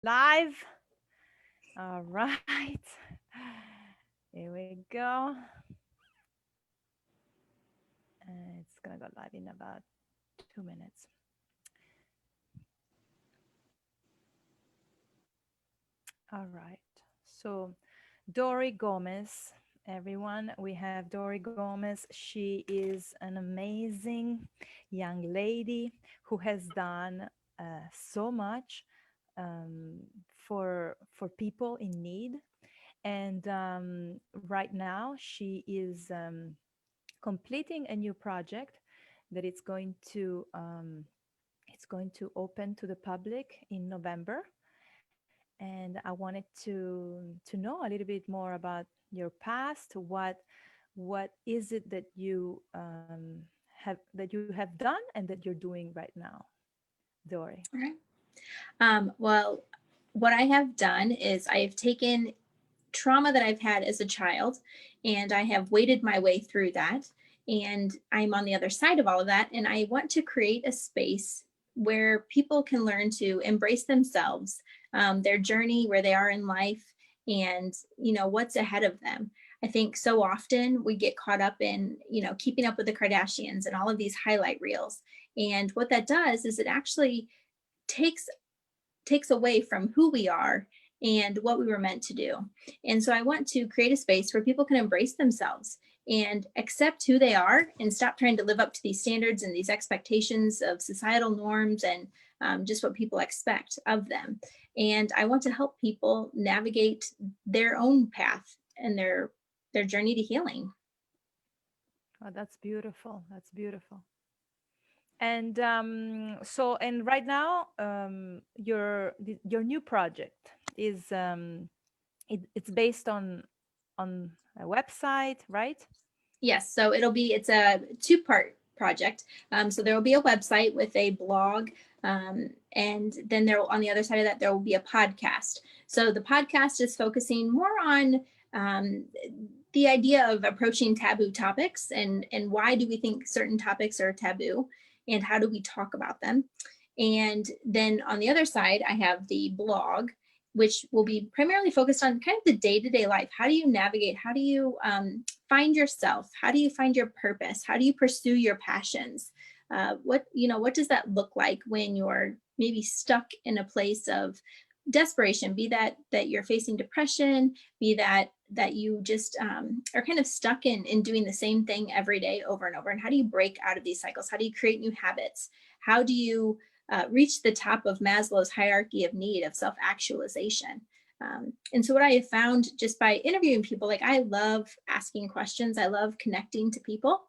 Live. All right. Here we go. It's gonna go live in about 2 minutes. All right. So, Dori Gomes, everyone, we have Dori Gomes. She is an amazing young lady who has done so much for people in need. And right now, she is completing a new project that it's going to open to the public in November. And I wanted to know a little bit more about your past. What is it that you have done and that you're doing right now, Dory? All right. Well, what I have done is I have taken trauma that I've had as a child and I have waded my way through that. And I'm on the other side of all of that. And I want to create a space where people can learn to embrace themselves, their journey, where they are in life, and what's ahead of them. I think so often we get caught up in keeping up with the Kardashians and all of these highlight reels. And what that does is it actually takes away from who we are and what we were meant to do. And so I want to create a space where people can embrace themselves and accept who they are and stop trying to live up to these standards and these expectations of societal norms and just what people expect of them. And I want to help people navigate their own path and their journey to healing. Oh, that's beautiful. That's beautiful. And and right now, your new project is it's based on a website, right? Yes, so it's a two-part project. So there will be a website with a blog, and then on the other side of that there will be a podcast. So the podcast is focusing more on um, the idea of approaching taboo topics and why do we think certain topics are taboo and how do we talk about them. And then on the other side, I have the blog, which will be primarily focused on kind of the day-to-day life. How do you navigate? How do you find yourself? How do you find your purpose? How do you pursue your passions? What does that look like when you're maybe stuck in a place of desperation? Be that you're facing depression, be that you just are kind of stuck in doing the same thing every day over and over. And how do you break out of these cycles? How do you create new habits? How do you reach the top of Maslow's hierarchy of need of self-actualization? And so what I have found just by interviewing people, like I love asking questions, I love connecting to people.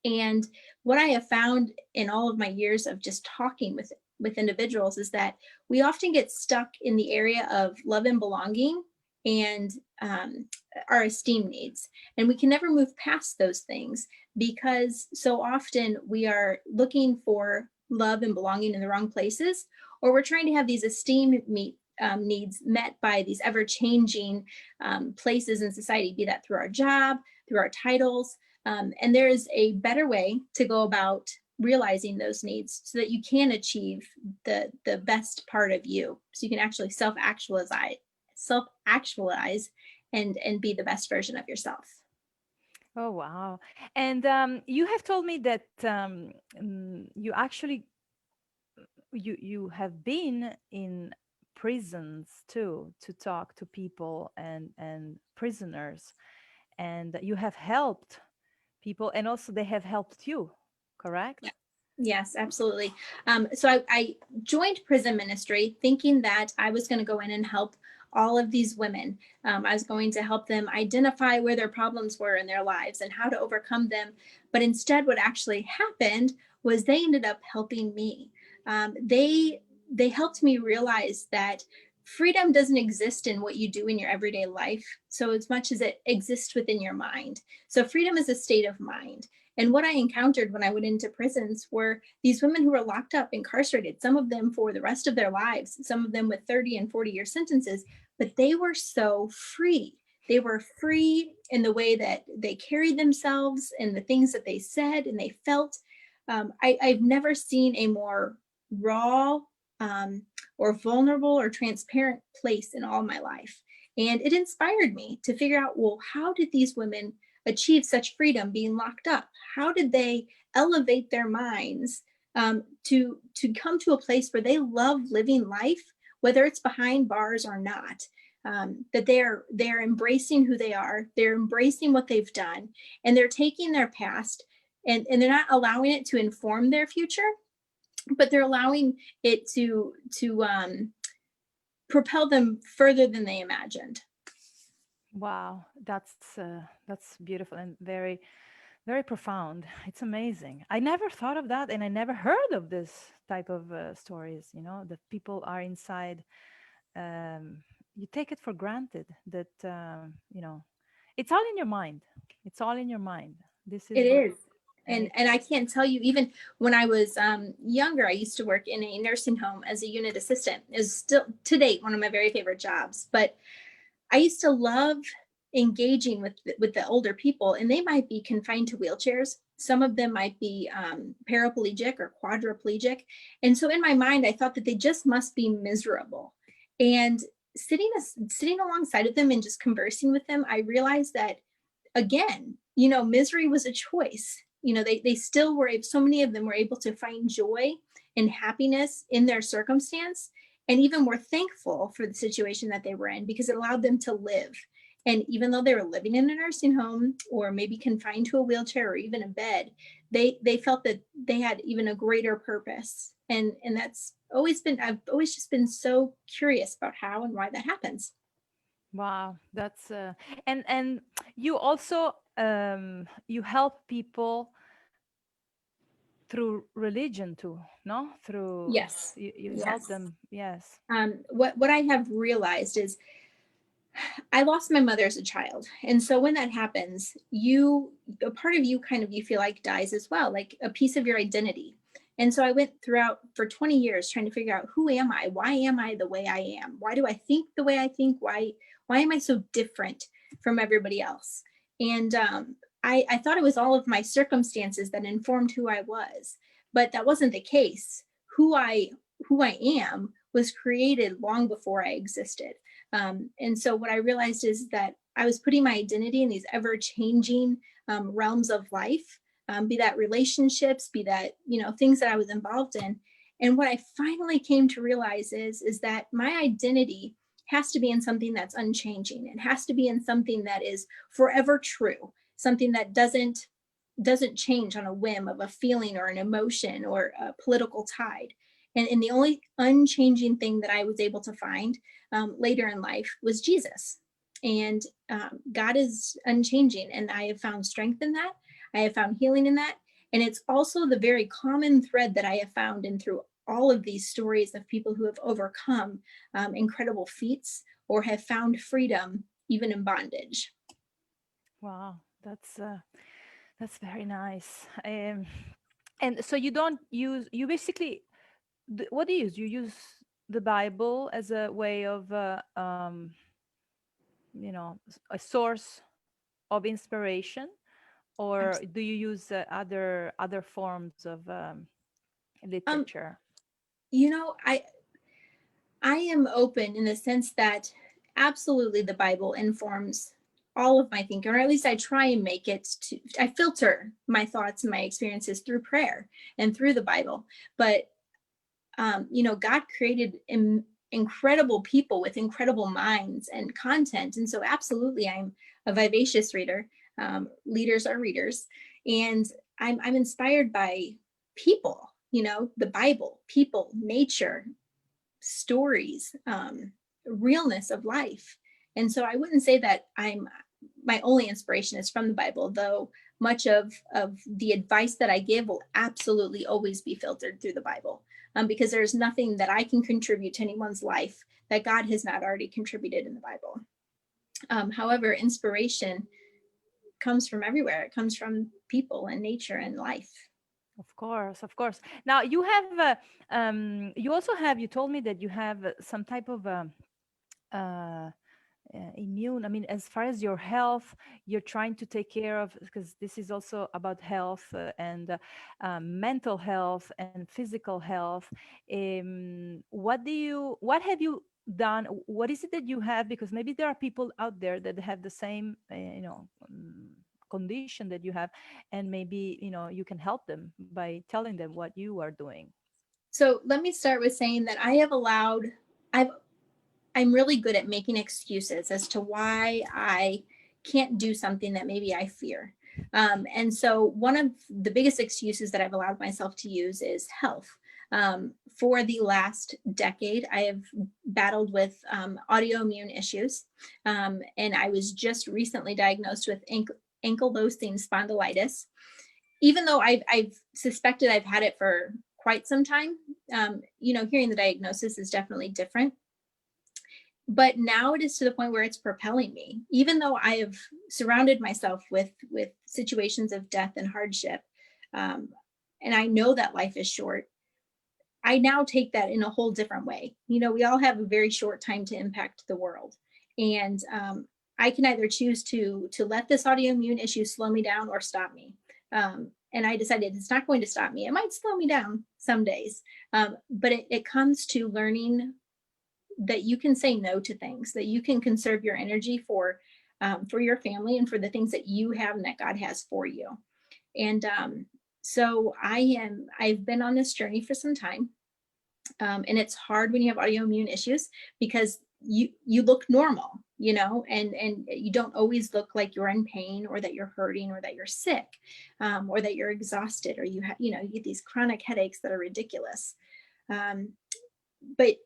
And what I have found in all of my years of just talking with individuals is that we often get stuck in the area of love and belonging and our esteem needs. And we can never move past those things because so often we are looking for love and belonging in the wrong places, or we're trying to have these needs met by these ever changing places in society, be that through our job, through our titles. And there is a better way to go about realizing those needs so that you can achieve the best part of you. So you can actually self-actualize and be the best version of yourself. Oh, wow. And you have told me that you actually you have been in prisons too to talk to people and prisoners, and you have helped people, and also they have helped you, correct? Yeah. Yes, absolutely. So I joined prison ministry thinking that I was going to go in and help all of these women. I was going to help them identify where their problems were in their lives and how to overcome them. But instead, what actually happened was they ended up helping me. They helped me realize that freedom doesn't exist in what you do in your everyday life so as much as it exists within your mind. So freedom is a state of mind. And what I encountered when I went into prisons were these women who were locked up, incarcerated, some of them for the rest of their lives, some of them with 30 and 40-year sentences, but they were so free. They were free in the way that they carried themselves and the things that they said and they felt. I've never seen a more raw, um, or vulnerable or transparent place in all my life. And it inspired me to figure out, well, how did these women achieve such freedom being locked up? How did they elevate their minds to come to a place where they love living life, whether it's behind bars or not? That they're embracing who they are, they're embracing what they've done, and they're taking their past and they're not allowing it to inform their future, but they're allowing it to propel them further than they imagined. Wow, that's beautiful and very very profound. It's amazing. I never thought of that, and I never heard of this type of stories. You know, that people are inside. You take it for granted that it's all in your mind. It's all in your mind. This It is what, is. and And I can't tell you, even when I was younger, I used to work in a nursing home as a unit assistant. Is still to date one of my very favorite jobs. But I used to love engaging with the older people, and they might be confined to wheelchairs. Some of them might be paraplegic or quadriplegic, and so in my mind, I thought that they just must be miserable. And sitting alongside of them and just conversing with them, I realized that again, misery was a choice. They still were, so many of them were able to find joy and happiness in their circumstance, and even were thankful for the situation that they were in because it allowed them to live. And even though they were living in a nursing home or maybe confined to a wheelchair or even a bed, they felt that they had even a greater purpose. And that's always been, I've always just been so curious about how and why that happens. wow, that's and you also you help people through religion too, no? Through Yes. you help Yes. them, yes. What I have realized is I lost my mother as a child. And so when that happens, a part of you kind of, you feel like dies as well, like a piece of your identity. And so I went throughout for 20 years trying to figure out, who am I? Why am I the way I am? Why do I think the way I think? Why am I so different from everybody else? And I thought it was all of my circumstances that informed who I was, but that wasn't the case. Who I am was created long before I existed. And so what I realized is that I was putting my identity in these ever changing realms of life, be that relationships, be that, things that I was involved in. And what I finally came to realize is that my identity has to be in something that's unchanging. It has to be in something that is forever true, something that doesn't change on a whim of a feeling or an emotion or a political tide. And the only unchanging thing that I was able to find later in life was Jesus. And God is unchanging. And I have found strength in that. I have found healing in that. And it's also the very common thread that I have found in through all of these stories of people who have overcome incredible feats or have found freedom even in bondage. Wow, that's very nice. And so you don't use, you basically, what do you use? You use the Bible as a way of a source of inspiration, or do you use other forms of Um, literature? you know, I am open in the sense that absolutely the Bible informs all of my thinking, or at least I try and make it to, I filter my thoughts and my experiences through prayer and through the Bible. But, God created incredible people with incredible minds and content. And so, absolutely, I'm a vivacious reader. Leaders are readers. And I'm inspired by people, the Bible, people, nature, stories, realness of life. And so I wouldn't say that my only inspiration is from the Bible, though much of the advice that I give will absolutely always be filtered through the Bible, because there's nothing that I can contribute to anyone's life that God has not already contributed in the Bible. However, inspiration comes from everywhere. It comes from people and nature and life. Of course, of course. Now you have, you also have, you told me that you have some type of uh, immune, I mean, as far as your health, you're trying to take care of, because this is also about health, and mental health and physical health. What have you done? What is it that you have? Because maybe there are people out there that have the same condition that you have, and maybe you can help them by telling them what you are doing. So let me start with saying that I've I'm really good at making excuses as to why I can't do something that maybe I fear. And so, one of the biggest excuses that I've allowed myself to use is health. For the last decade, I have battled with autoimmune issues. And I was just recently diagnosed with ankylosing spondylitis. Even though I've suspected I've had it for quite some time, hearing the diagnosis is definitely different, but now it is to the point where it's propelling me, even though I have surrounded myself with situations of death and hardship, um, and I know that life is short. I now take that in a whole different way. We all have a very short time to impact the world, and I can either choose to let this autoimmune issue slow me down or stop me. And I decided it's not going to stop me. It might slow me down some days, but it comes to learning that you can say no to things, that you can conserve your energy for your family and for the things that you have and that God has for you. And so I've been on this journey for some time, and it's hard when you have autoimmune issues because you look normal, and you don't always look like you're in pain or that you're hurting or that you're sick, or that you're exhausted, or you get these chronic headaches that are ridiculous. Um, but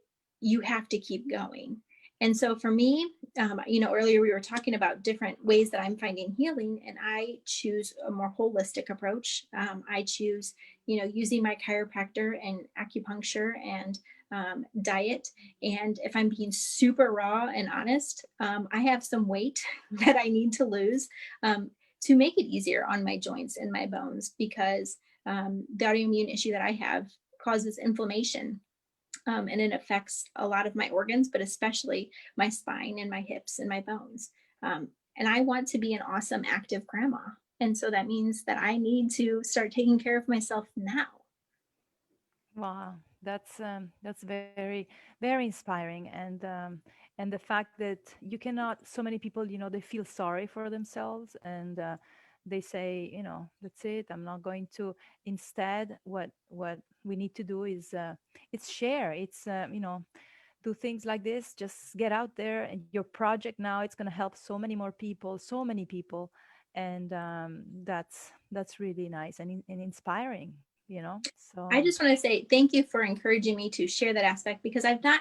you have to keep going. And so for me, earlier we were talking about different ways that I'm finding healing, and I choose a more holistic approach. I choose, using my chiropractor and acupuncture and diet. And if I'm being super raw and honest, I have some weight that I need to lose, to make it easier on my joints and my bones, because the autoimmune issue that I have causes inflammation, and it affects a lot of my organs, but especially my spine and my hips and my bones. And I want to be an awesome, active grandma. And so that means that I need to start taking care of myself now. Wow, that's very very inspiring, and the fact that you cannot. So many people, they feel sorry for themselves, and they say, that's it. I'm not going to. Instead, what we need to do is it's share. It's do things like this. Just get out there, and your project now it's going to help so many more people, so many people, and that's really nice and inspiring. I So. just want to say thank you for encouraging me to share that aspect, because I've not,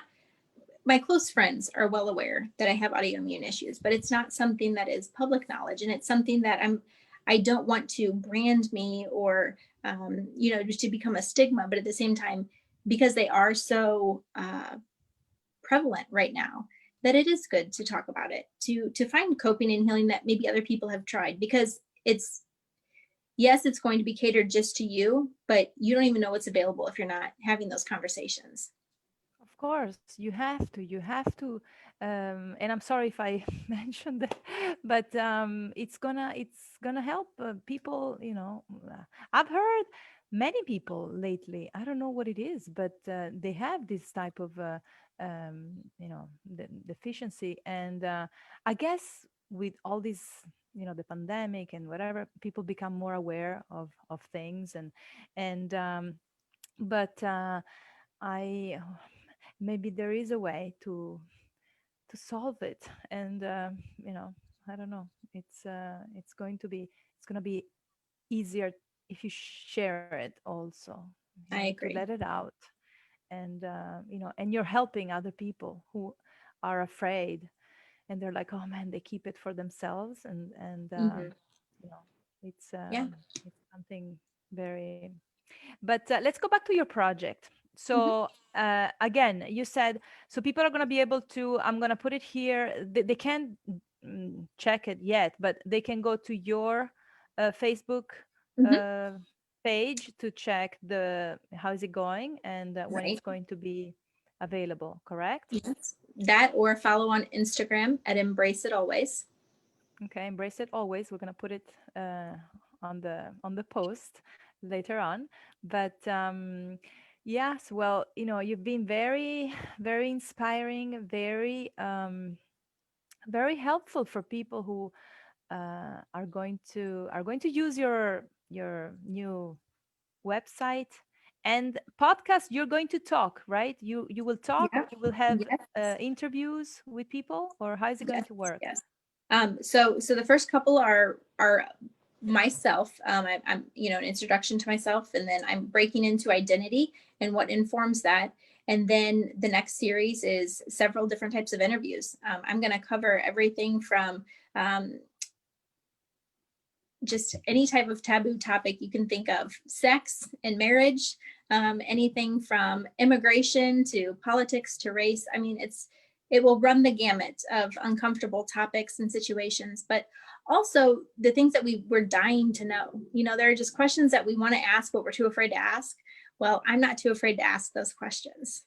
my close friends are well aware that I have autoimmune issues, but it's not something that is public knowledge. And it's something that I don't want to brand me or, just to become a stigma. But at the same time, because they are so prevalent right now, that it is good to talk about it, to find coping and healing that maybe other people have tried, because it's, yes, it's going to be catered just to you, but you don't even know what's available if you're not having those conversations. Of course, you have to. You have to. And I'm sorry if I mentioned that, but it's gonna help people. I've heard many people lately. I don't know what it is, but they have this type of deficiency, and I guess with all this, the pandemic and whatever, people become more aware of things, and but I maybe there is a way to solve it, and I don't know. It's going to be easier if you share it also, I to let agree. it out, and you're helping other people who are afraid, and they're like, oh man, they keep it for themselves, and Hmm. you know Yeah. it's something very. But let's go back to your project. Hmm. So again, you said, so people are going to be able to. I'm going to put it here. They can't check it yet, but they can go to your Facebook Hmm. uh, page to check the how is it going, and when it's Right. going to be available. Correct? Yes. that or follow on Instagram at Embrace It Always. Okay, embrace it always. We're gonna put it on the post later on. But yes, well, you've been very, very inspiring, very helpful for people who are going to use your new website and podcast. You're going to talk, right? You will talk. Yeah. You will have Yes. interviews with people, or how is it going Yes. to work? Yes. So the first couple are myself. I'm an introduction to myself, and then I'm breaking into identity and what informs that. And then the next series is several different types of interviews. I'm going to cover everything from um, just any type of taboo topic you can think of, sex and marriage, anything from immigration to politics to race. I mean, it will run the gamut of uncomfortable topics and situations, but also the things that we're dying to know. There are just questions that we want to ask, but we're too afraid to ask. Well, I'm not too afraid to ask those questions.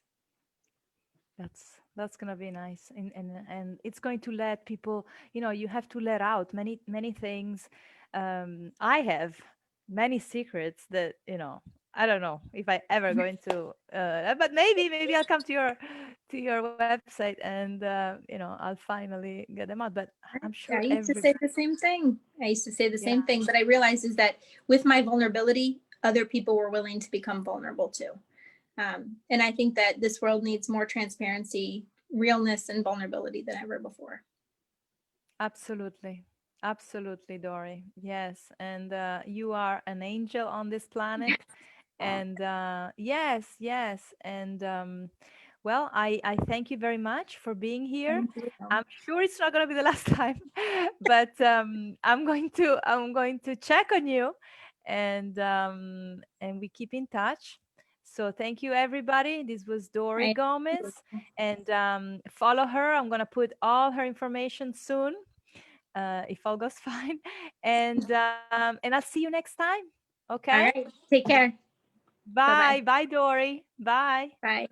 That's gonna be nice, and it's going to let people. You have to let out many many things. I have many secrets that I don't know if I ever going to. But maybe I'll come to your website and I'll finally get them out. But I'm sure I used to every say the same thing. I used to say the yeah, same thing, but I realized is that with my vulnerability, other people were willing to become vulnerable too. And I think that this world needs more transparency, realness, and vulnerability than ever before. absolutely. Absolutely, Dory. Yes. And you are an angel on this planet. And yes, yes. And well, I thank you very much for being here. Thank you. I'm sure it's not going to be the last time, but I'm going to check on you, and we keep in touch. So thank you, everybody. This was Dori I, Gomez, and follow her. I'm going to put all her information soon, if all goes fine. And I'll see you next time. Okay. all right. Take care. Bye bye. Bye. Bye, Dory. Bye. Bye.